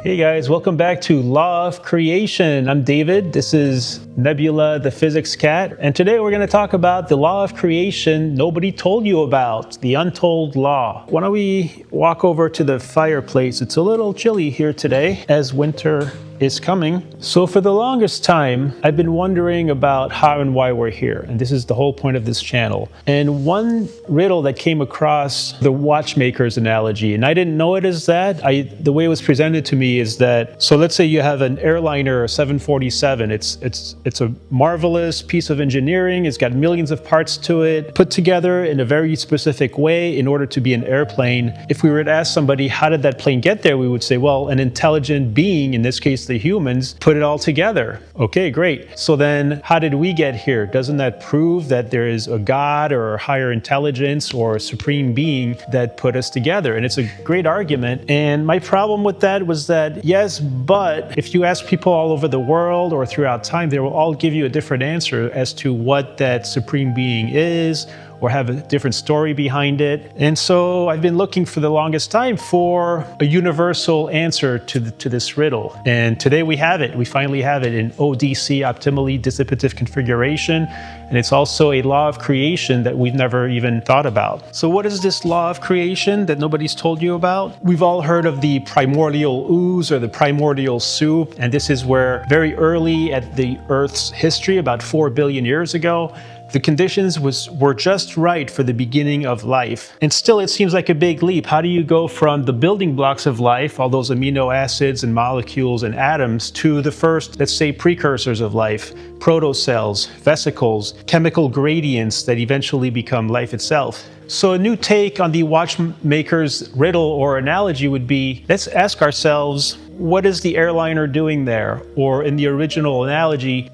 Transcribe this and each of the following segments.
Hey guys, welcome back to Law of Creation. I'm David. This is Nebula, the physics cat. And today we're going to talk about the law of creation nobody told you about, the untold law. Why don't we walk over to the fireplace? It's a little chilly here today as winter is coming. So for the longest time, I've been wondering about how and why we're here. And this is the whole point of this channel. And one riddle that came across the watchmaker's analogy, and I didn't know it as that. The way it was presented to me is that, so let's say you have an airliner, a 747. It's a marvelous piece of engineering. It's got millions of parts to it, put together in a very specific way in order to be an airplane. If we were to ask somebody, how did that plane get there? We would say, well, an intelligent being, in this case, the humans, put it all together. Okay, great. So then how did we get here? Doesn't that prove that there is a God or a higher intelligence or a supreme being that put us together? And it's a great argument. And my problem with that was that, yes, but if you ask people all over the world or throughout time, they will all give you a different answer as to what that supreme being is, or have a different story behind it. And so I've been looking for the longest time for a universal answer to this riddle. And today we have it. We finally have it in ODC, optimally dissipative configuration. And it's also a law of creation that we've never even thought about. So what is this law of creation that nobody's told you about? We've all heard of the primordial ooze or the primordial soup. And this is where very early at the Earth's history, about 4 billion years ago, the conditions were just right for the beginning of life. And still, it seems like a big leap. How do you go from the building blocks of life, all those amino acids and molecules and atoms, to the first, let's say, precursors of life, protocells, vesicles, chemical gradients that eventually become life itself? So a new take on the watchmaker's riddle or analogy would be, let's ask ourselves, what is the airliner doing there? Or in the original analogy,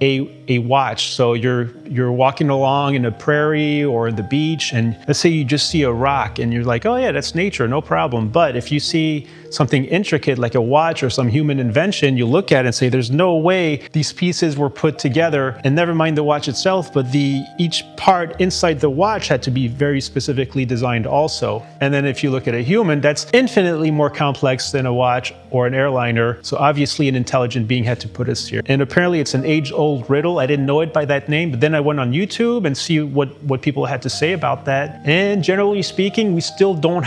a watch. So you're walking along in a prairie or the beach, and let's say you just see a rock and you're like, oh yeah, that's nature, no problem. But if you see something intricate like a watch or some human invention, you look at it and say, there's no way these pieces were put together, and never mind the watch itself, but each part inside the watch had to be very specifically designed also. And then if you look at a human, that's infinitely more complex than a watch or an airliner. So obviously an intelligent being had to put us here. And apparently it's an age-old riddle. I didn't know it by that name, but then I went on YouTube and see what people had to say about that. And generally speaking, we still didn't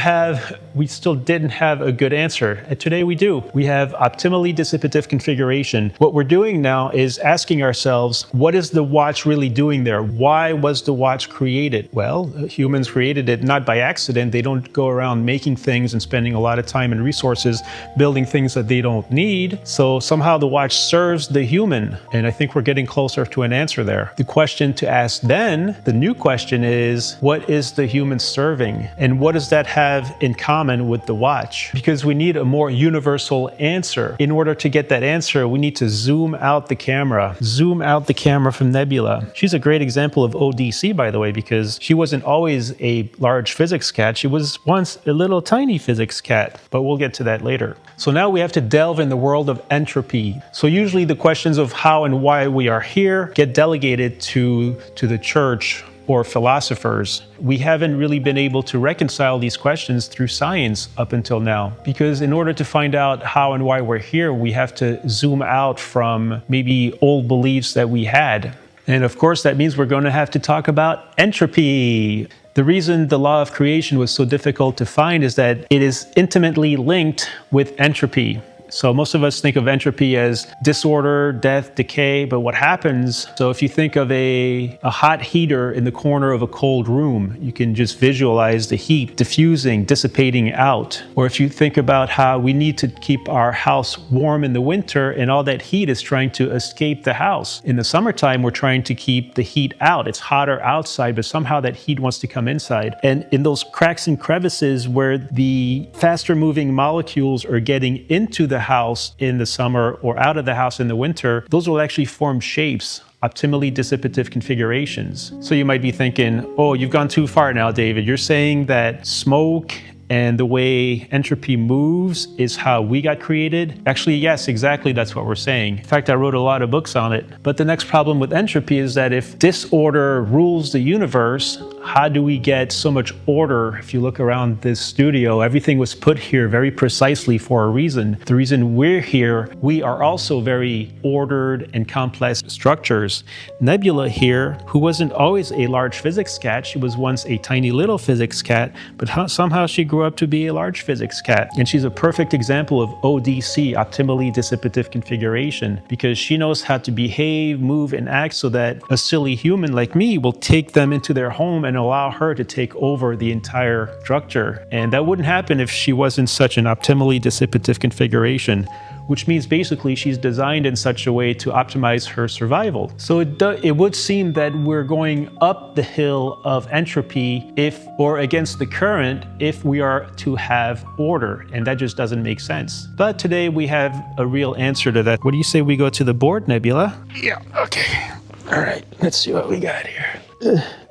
have a good answer. And today we do. We have optimally dissipative configuration. What we're doing now is asking ourselves, what is the watch really doing there? Why was the watch created? Well, humans created it not by accident. They don't go around making things and spending a lot of time and resources building things that they don't need. So somehow the watch serves the human. And I think we're getting closer to an answer there. The question to ask then, the new question is, what is the human serving? And what does that have in common with the watch? Because we need a more universal answer. In order to get that answer, we need to zoom out the camera. Zoom out the camera from Nebula. She's a great example of ODC, by the way, because she wasn't always a large physics cat. She was once a little tiny physics cat, but we'll get to that later. So now we have to delve in the world of entropy. So usually the questions of how and why we are here get delegated to the church or philosophers. We haven't really been able to reconcile these questions through science up until now, because in order to find out how and why we're here, we have to zoom out from maybe old beliefs that we had. And of course, that means we're going to have to talk about entropy. The reason the law of creation was so difficult to find is that it is intimately linked with entropy. So most of us think of entropy as disorder, death, decay, but what happens, so if you think of a hot heater in the corner of a cold room, you can just visualize the heat diffusing, dissipating out. Or if you think about how we need to keep our house warm in the winter and all that heat is trying to escape the house. In the summertime, we're trying to keep the heat out. It's hotter outside, but somehow that heat wants to come inside. And in those cracks and crevices where the faster moving molecules are getting into the house in the summer or out of the house in the winter, those will actually form shapes, optimally dissipative configurations. So you might be thinking, oh, you've gone too far now, David. You're saying that smoke and the way entropy moves is how we got created? Actually, yes, exactly, that's what we're saying. In fact, I wrote a lot of books on it. But the next problem with entropy is that if disorder rules the universe, how do we get so much order? If you look around this studio, everything was put here very precisely for a reason. The reason we're here, we are also very ordered and complex structures. Nebula here, who wasn't always a large physics cat, she was once a tiny little physics cat, but somehow she grew up to be a large physics cat. And she's a perfect example of ODC, optimally dissipative configuration, because she knows how to behave, move, and act so that a silly human like me will take them into their home and allow her to take over the entire structure. And that wouldn't happen if she wasn't such an optimally dissipative configuration, which means basically she's designed in such a way to optimize her survival. So it would seem that we're going up the hill of entropy or against the current if we are to have order, and that just doesn't make sense. But today we have a real answer to that. What do you say we go to the board, Nebula? Yeah, okay. All right, let's see what we got here.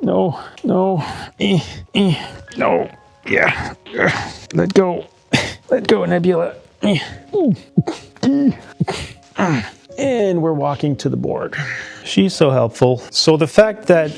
No, no, yeah. Let go, Nebula. And we're walking to the board. She's so helpful. So the fact that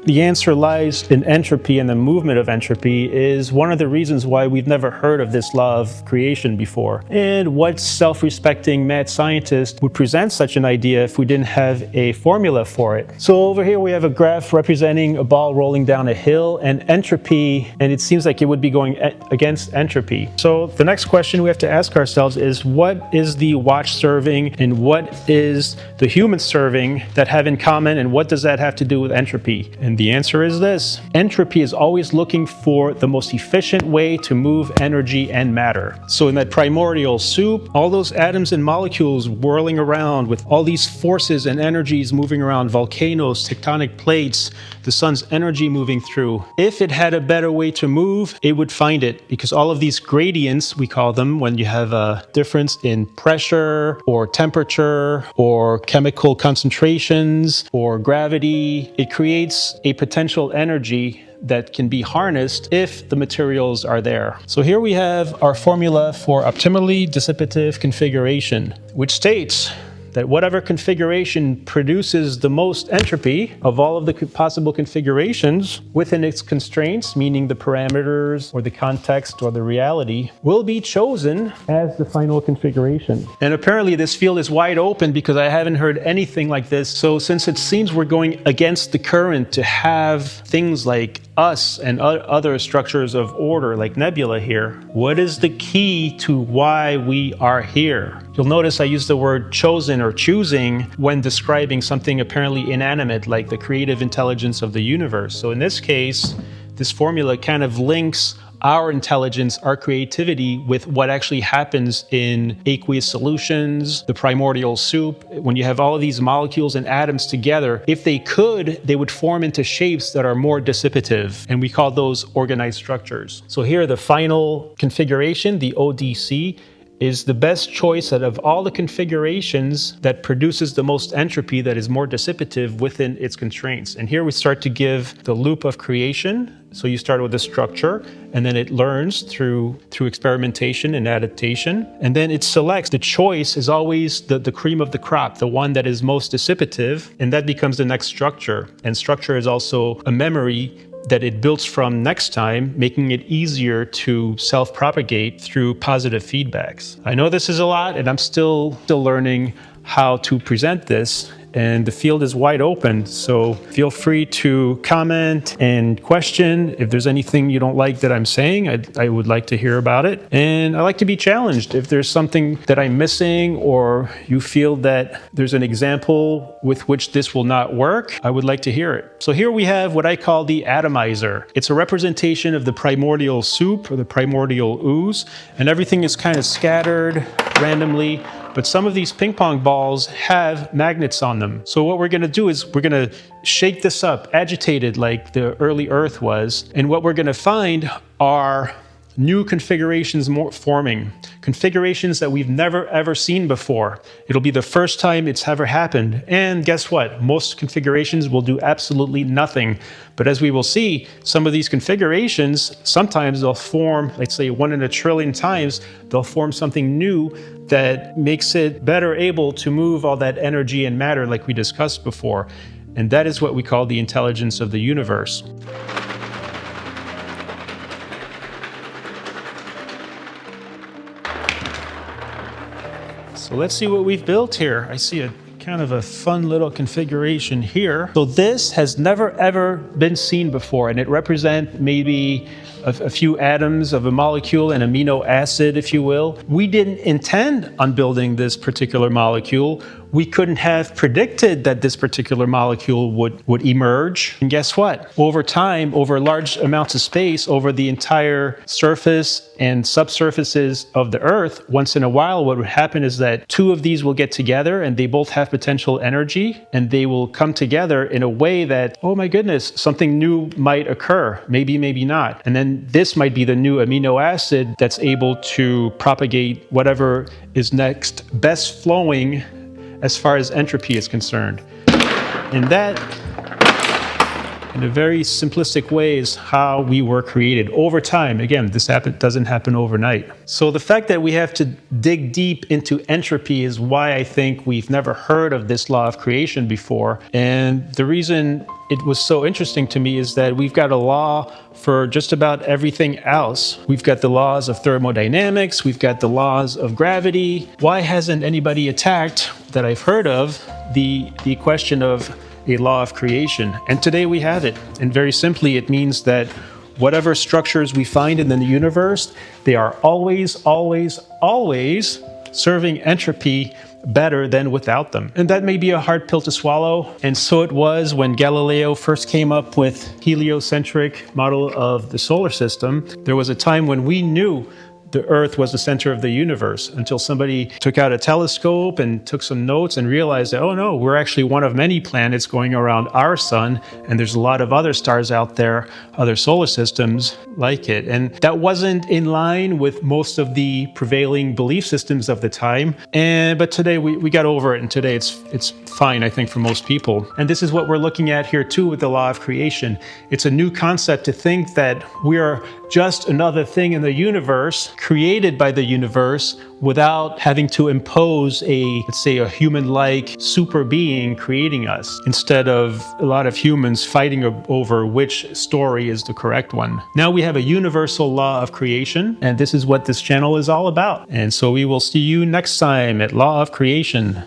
the answer lies in entropy and the movement of entropy is one of the reasons why we've never heard of this law of creation before. And what self-respecting mad scientist would present such an idea if we didn't have a formula for it? So over here we have a graph representing a ball rolling down a hill and entropy, and it seems like it would be going against entropy. So the next question we have to ask ourselves is, what is the watch serving and what is the human serving that have in common, and what does that have to do with entropy? And the answer is this: entropy is always looking for the most efficient way to move energy and matter. So in that primordial soup, all those atoms and molecules whirling around with all these forces and energies moving around, volcanoes, tectonic plates, the sun's energy moving through. If it had a better way to move, it would find it, because all of these gradients, we call them, when you have a difference in pressure or temperature or chemical concentrations or gravity, it creates a potential energy that can be harnessed if the materials are there. So here we have our formula for optimally dissipative configuration, which states that whatever configuration produces the most entropy of all of the possible configurations within its constraints, meaning the parameters or the context or the reality, will be chosen as the final configuration. And apparently this field is wide open because I haven't heard anything like this. So since it seems we're going against the current to have things like us and other structures of order like nebula here, what is the key to why we are here? You'll notice I use the word chosen or choosing when describing something apparently inanimate, like the creative intelligence of the universe. So in this case, this formula kind of links our intelligence, our creativity, with what actually happens in aqueous solutions, the primordial soup. When you have all of these molecules and atoms together, if they could, they would form into shapes that are more dissipative, and we call those organized structures. So here, the final configuration, the ODC, is the best choice out of all the configurations that produces the most entropy, that is more dissipative within its constraints. And here we start to give the loop of creation. So you start with a structure, and then it learns through experimentation and adaptation. And then it selects. The choice is always the cream of the crop, the one that is most dissipative, and that becomes the next structure. And structure is also a memory that it builds from next time, making it easier to self-propagate through positive feedbacks. I know this is a lot, and I'm still learning how to present this, and the field is wide open, so feel free to comment and question. If there's anything you don't like that I'm saying, I would like to hear about it. And I like to be challenged. If there's something that I'm missing, or you feel that there's an example with which this will not work, I would like to hear it. So here we have what I call the atomizer. It's a representation of the primordial soup, or the primordial ooze, and everything is kind of scattered randomly. But some of these ping pong balls have magnets on them. So what we're gonna do is we're gonna shake this up, agitate it like the early Earth was. And what we're gonna find are new configurations forming, configurations that we've never ever seen before. It'll be the first time it's ever happened. And guess what? Most configurations will do absolutely nothing. But as we will see, some of these configurations, sometimes they'll form, let's say 1 in a trillion times, they'll form something new that makes it better able to move all that energy and matter like we discussed before. And that is what we call the intelligence of the universe. So let's see what we've built here. I see a kind of a fun little configuration here. So this has never ever been seen before, and it represents maybe a few atoms of a molecule, an amino acid, if you will. We didn't intend on building this particular molecule. We couldn't have predicted that this particular molecule would emerge. And guess what? Over time, over large amounts of space, over the entire surface and subsurfaces of the Earth, once in a while, what would happen is that 2 of these will get together and they both have potential energy, and they will come together in a way that, oh my goodness, something new might occur. Maybe, maybe not. And then this might be the new amino acid that's able to propagate whatever is next best flowing as far as entropy is concerned. And that, in a very simplistic way, is how we were created over time. Again, this doesn't happen overnight. So the fact that we have to dig deep into entropy is why I think we've never heard of this law of creation before. And the reason it was so interesting to me is that we've got a law for just about everything else. We've got the laws of thermodynamics, we've got the laws of gravity. Why hasn't anybody attacked, that I've heard of, the question of a law of creation? And today we have it. And very simply, it means that whatever structures we find in the universe, they are always, always, always serving entropy better than without them. And that may be a hard pill to swallow. And so it was when Galileo first came up with heliocentric model of the solar system. There was a time when we knew the Earth was the center of the universe, until somebody took out a telescope and took some notes and realized that, oh no, we're actually one of many planets going around our sun, and there's a lot of other stars out there, other solar systems like it. And that wasn't in line with most of the prevailing belief systems of the time. But today we got over it, and today it's fine, I think, for most people. And this is what we're looking at here too with the law of creation. It's a new concept to think that we are just another thing in the universe, created by the universe, without having to impose let's say, a human-like super being creating us, instead of a lot of humans fighting over which story is the correct one. Now we have a universal law of creation, and this is what this channel is all about. And so we will see you next time at Law of Creation.